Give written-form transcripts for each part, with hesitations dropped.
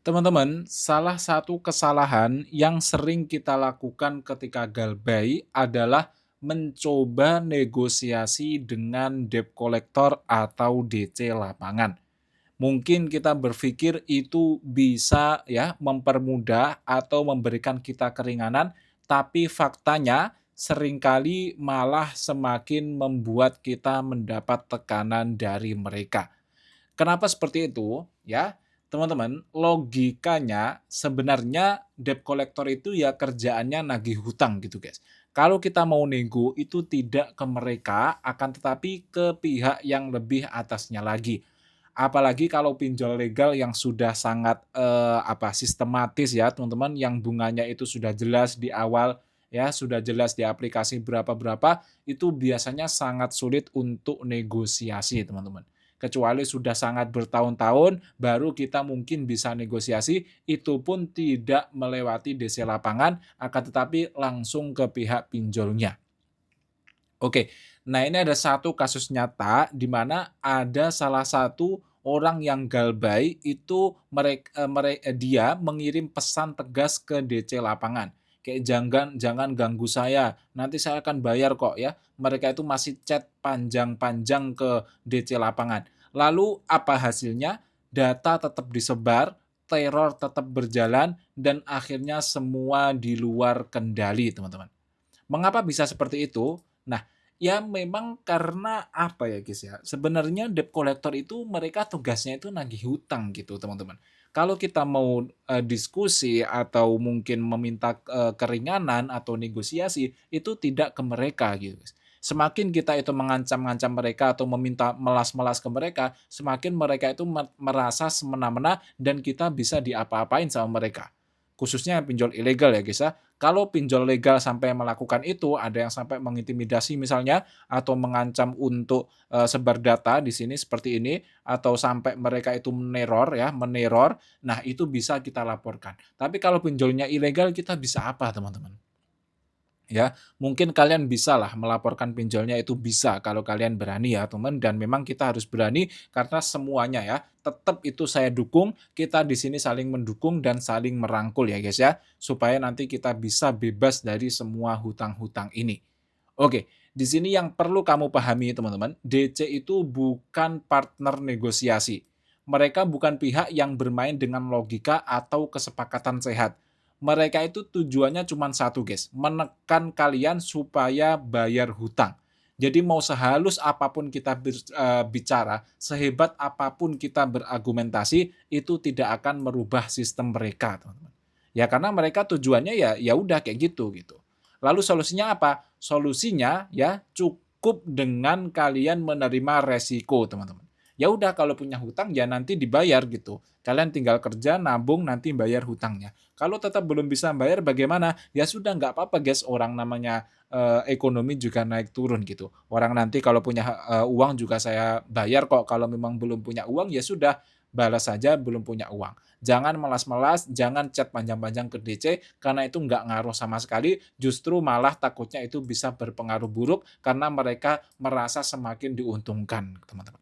Teman-teman, salah satu kesalahan yang sering kita lakukan ketika galbay adalah mencoba negosiasi dengan debt collector atau DC lapangan. Mungkin kita berpikir itu bisa ya mempermudah atau memberikan kita keringanan, tapi faktanya seringkali malah semakin membuat kita mendapat tekanan dari mereka. Kenapa seperti itu? Ya, teman-teman, logikanya sebenarnya debt collector itu ya kerjaannya nagih hutang gitu, guys. Kalau kita mau nego itu tidak ke mereka, akan tetapi ke pihak yang lebih atasnya lagi. Apalagi kalau pinjol legal yang sudah sangat, sistematis ya teman-teman, yang bunganya itu sudah jelas di awal ya, sudah jelas di aplikasi berapa-berapa, itu biasanya sangat sulit untuk negosiasi teman-teman. Kecuali sudah sangat bertahun-tahun, baru kita mungkin bisa negosiasi, itu pun tidak melewati DC lapangan, akan tetapi langsung ke pihak pinjolnya. Oke, nah ini ada satu kasus nyata di mana ada salah satu orang yang galbay itu dia mengirim pesan tegas ke DC lapangan. Kayak jangan jangan ganggu saya, nanti saya akan bayar kok ya. Mereka itu masih chat panjang-panjang ke DC lapangan. Lalu apa hasilnya? Data tetap disebar, teror tetap berjalan, dan akhirnya semua di luar kendali, teman-teman. Mengapa bisa seperti itu? Nah, ya memang karena apa ya, guys, ya, sebenarnya debt collector itu mereka tugasnya itu nagih hutang gitu, teman-teman. Kalau kita mau, diskusi atau mungkin meminta, keringanan atau negosiasi, itu tidak ke mereka gitu, guys. Semakin kita itu mengancam-ngancam mereka atau meminta melas-melas ke mereka, semakin mereka itu merasa semena-mena dan kita bisa diapa-apain sama mereka. Khususnya pinjol ilegal ya, guys, ya. Kalau pinjol legal sampai melakukan itu, ada yang sampai mengintimidasi misalnya, atau mengancam untuk, sebar data di sini seperti ini, atau sampai mereka itu meneror ya, meneror, nah itu bisa kita laporkan. Tapi kalau pinjolnya ilegal kita bisa apa teman-teman? Ya, mungkin kalian bisalah melaporkan pinjolnya itu bisa kalau kalian berani ya teman, dan memang kita harus berani karena semuanya ya, tetap itu saya dukung, kita di sini saling mendukung dan saling merangkul ya guys ya, supaya nanti kita bisa bebas dari semua hutang-hutang ini. Oke, di sini yang perlu kamu pahami teman-teman, DC itu bukan partner negosiasi. Mereka bukan pihak yang bermain dengan logika atau kesepakatan sehat. Mereka itu tujuannya cuma satu guys, menekan kalian supaya bayar hutang. Jadi mau sehalus apapun kita bicara, sehebat apapun kita berargumentasi, itu tidak akan merubah sistem mereka, teman-teman. Ya karena mereka tujuannya ya ya udah kayak gitu. Lalu solusinya apa? Solusinya ya cukup dengan kalian menerima resiko, teman-teman. Ya udah kalau punya hutang ya nanti dibayar gitu. Kalian tinggal kerja, nabung, nanti bayar hutangnya. Kalau tetap belum bisa bayar bagaimana? Ya sudah nggak apa-apa guys, orang namanya ekonomi juga naik turun gitu. Orang nanti kalau punya uang juga saya bayar kok. Kalau memang belum punya uang ya sudah balas saja belum punya uang. Jangan melas-melas, jangan chat panjang-panjang ke DC karena itu nggak ngaruh sama sekali, justru malah takutnya itu bisa berpengaruh buruk karena mereka merasa semakin diuntungkan, teman-teman.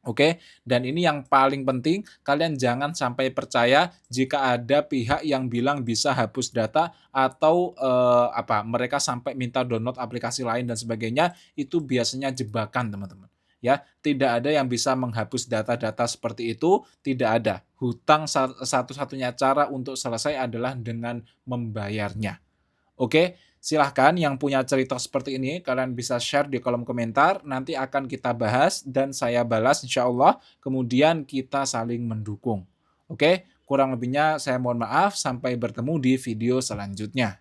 Oke, dan ini yang paling penting, kalian jangan sampai percaya jika ada pihak yang bilang bisa hapus data atau, mereka sampai minta download aplikasi lain dan sebagainya, itu biasanya jebakan, teman-teman. Ya, tidak ada yang bisa menghapus data-data seperti itu, tidak ada. Hutang satu-satunya cara untuk selesai adalah dengan membayarnya. Oke, silahkan yang punya cerita seperti ini kalian bisa share di kolom komentar, nanti akan kita bahas dan saya balas insya Allah, kemudian kita saling mendukung. Oke, kurang lebihnya saya mohon maaf, sampai bertemu di video selanjutnya.